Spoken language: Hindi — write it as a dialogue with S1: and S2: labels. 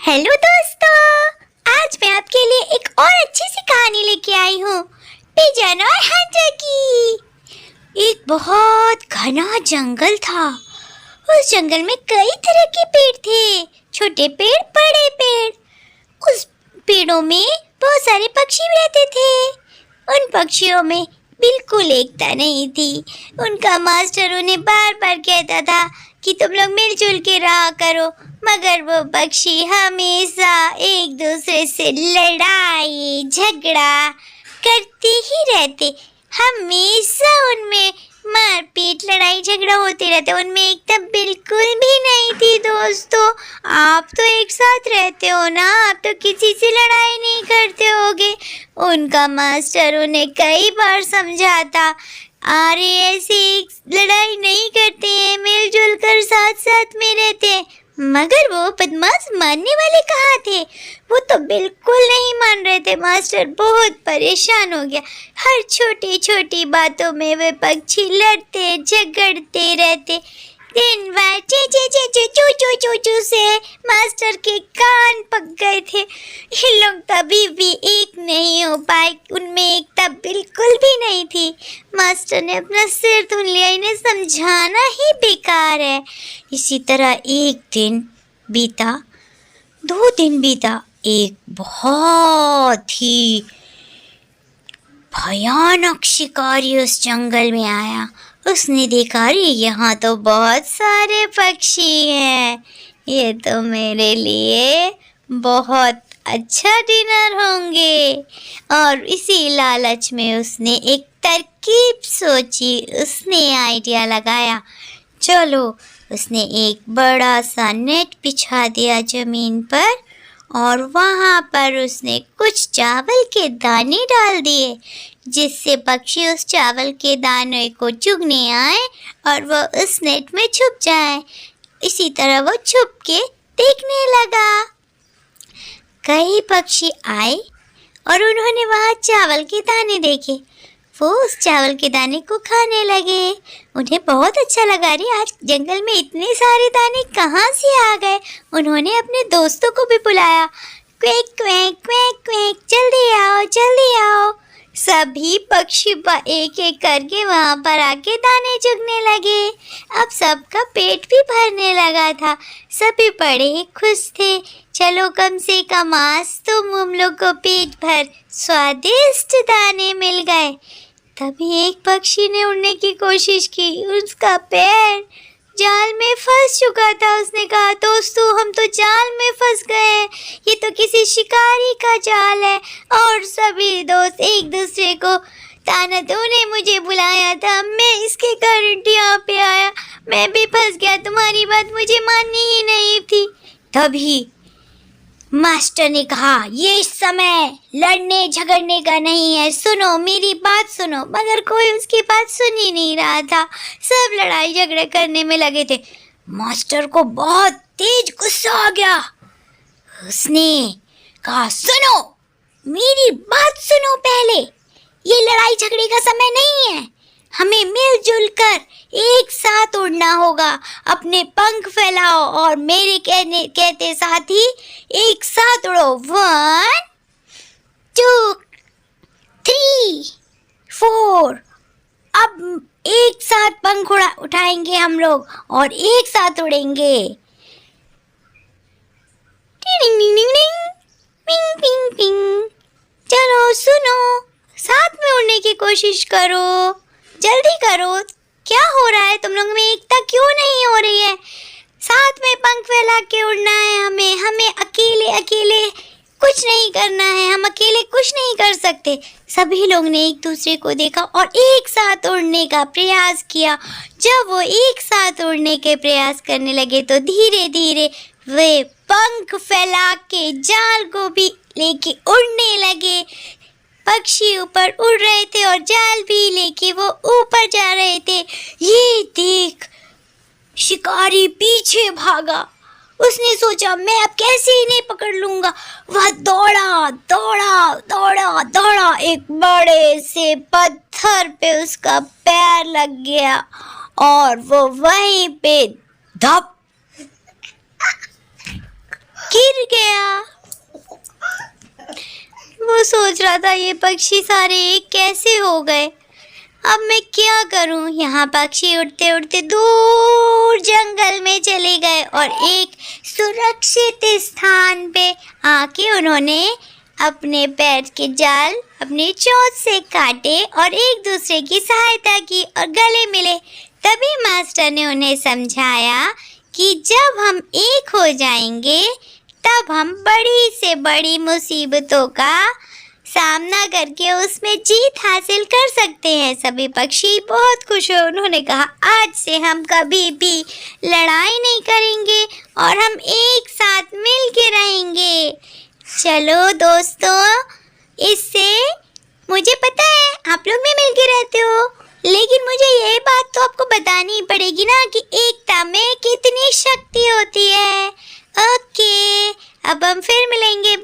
S1: हेलो दोस्तों, आज मैं आपके लिए एक और अच्छी सी कहानी लेके आई हूँ, पिजन और हंटर की। एक बहुत घना जंगल था। उस जंगल में कई तरह के पेड़ थे, छोटे पेड़, बड़े पेड़। उस पेड़ों में बहुत सारे पक्षी भी रहते थे। उन पक्षियों में बिल्कुल एकता नहीं थी। उनका मास्टर उन्हें बार बार कहता था कि तुम लोग मिलजुल के रहा करो, मगर वो पक्षी हमेशा एक दूसरे से लड़ाई झगड़ा करते ही रहते। हमेशा उनमें मारपीट लड़ाई झगड़ा होते रहते। उनमें एकता बिल्कुल भी नहीं थी। दोस्तों, आप तो एक साथ रहते हो ना, आप तो किसी से लड़ाई नहीं करते होगे। उनका मास्टर उन्हें कई बार समझाता, अरे ऐसे लड़ाई नहीं करते हैं, मिलजुल कर साथ साथ में रहते हैं। मगर वो बदमाश मानने वाले कहाँ थे? वो तो बिल्कुल नहीं मान रहे थे। मास्टर बहुत परेशान हो गया। हर छोटी छोटी बातों में वे पक्षी लड़ते झगड़ते रहते। दिन भर चे चे चे चे चू चू चू चू से मास्टर के कान पक गए थे। ये लोग कभी भी एक नहीं हो पाए। उनमें एकता बिल्कुल भी नहीं थी। मास्टर ने अपना सिर धुन लिया, इन्हें समझाना ही बेकार है। इसी तरह एक दिन बीता, 2 दिन बीता। एक बहुत ही भयानक शिकारी उस जंगल में आया। उसने देखा, अरे यहाँ तो बहुत सारे पक्षी हैं, ये तो मेरे लिए बहुत अच्छा डिनर होंगे। और इसी लालच में उसने एक तरकीब सोची। उसने आइडिया लगाया। चलो, उसने एक बड़ा सा नेट बिछा दिया जमीन पर और वहाँ पर उसने कुछ चावल के दाने डाल दिए, जिससे पक्षी उस चावल के दाने को चुगने आए और वो उस नेट में छुप जाए। इसी तरह वो छुप के देखने लगा। कई पक्षी आए और उन्होंने वहाँ चावल के दाने देखे। वो उस चावल के दाने को खाने लगे। उन्हें बहुत अच्छा लगा, अरे आज जंगल में इतने सारे दाने कहाँ से आ गए। उन्होंने अपने दोस्तों को भी बुलाया, क्वेक क्वेक क्वेक क्वेक, जल्दी आओ जल्दी आओ। सभी पक्षी एक एक करके वहाँ पर आके दाने चुगने लगे। अब सबका पेट भी भरने लगा था। सभी बड़े खुश थे। चलो, कम से कम आज तो हम लोग को पेट भर स्वादिष्ट दाने मिल गए। तभी एक पक्षी ने उड़ने की कोशिश की। उसका पैर जाल में फंस चुका था। उसने कहा, दोस्तों हम तो जाल में फंस गए हैं, ये तो किसी शिकारी का जाल है। और सभी दोस्त एक दूसरे को ताना, तूने मुझे बुलाया था, मैं इसके कारण यहाँ पे आया, मैं भी फंस गया, तुम्हारी बात मुझे माननी ही नहीं थी। तभी मास्टर ने कहा, ये समय लड़ने झगड़ने का नहीं है, सुनो मेरी बात सुनो। मगर कोई उसकी बात सुन ही नहीं रहा था। सब लड़ाई झगड़ा करने में लगे थे। मास्टर को बहुत तेज गुस्सा आ गया। उसने कहा, सुनो मेरी बात सुनो, पहले ये लड़ाई झगड़े का समय नहीं है। हमें मिलजुल कर एक साथ उड़ना होगा। अपने पंख फैलाओ और मेरे कहते साथ ही एक साथ उड़ो। 1 2 3 4। अब एक साथ पंख उठाएंगे हम लोग और एक साथ उड़ेंगे। टिंग टिंग टिंग टिंग, पिंग पिंग पिंग। चलो सुनो, साथ में उड़ने की कोशिश करो, जल्दी करो। क्या हो रहा है? तुम लोग में एकता क्यों नहीं हो रही है? साथ में पंख फैला के उड़ना है हमें अकेले अकेले कुछ नहीं करना है। हम अकेले कुछ नहीं कर सकते। सभी लोग ने एक दूसरे को देखा और एक साथ उड़ने का प्रयास किया। जब वो एक साथ उड़ने के प्रयास करने लगे तो धीरे धीरे वे पंख फैला के जाल को भी लेके उड़ने लगे। पक्षी ऊपर उड़ रहे थे और जाल भी लेके वो ऊपर जा रहे थे। ये देख शिकारी पीछे भागा। उसने सोचा, मैं अब कैसे इन्हें पकड़ लूंगा। वह दौड़ा दौड़ा दौड़ा दौड़ा, एक बड़े से पत्थर पे उसका पैर लग गया और वो वहीं पे धप गिर गया। वो सोच रहा था ये पक्षी सारे एक कैसे हो गए, अब मैं क्या करूं। यहाँ पक्षी उड़ते उड़ते दूर जंगल में चले गए और एक सुरक्षित स्थान पे आके उन्होंने अपने पैर के जाल अपनी चोंच से काटे और एक दूसरे की सहायता की और गले मिले। तभी मास्टर ने उन्हें समझाया कि जब हम एक हो जाएंगे तब हम बड़ी से बड़ी मुसीबतों का सामना करके उसमें जीत हासिल कर सकते हैं। सभी पक्षी बहुत खुश हुए। उन्होंने कहा आज से हम कभी भी लड़ाई नहीं करेंगे और हम एक साथ मिल के रहेंगे। चलो दोस्तों, इससे मुझे पता है आप लोग भी मिल के रहते हो, लेकिन मुझे ये बात तो आपको बतानी ही पड़ेगी ना कि एकता में कितनी शक्ति होती है। ओके, अब हम फिर मिलेंगे।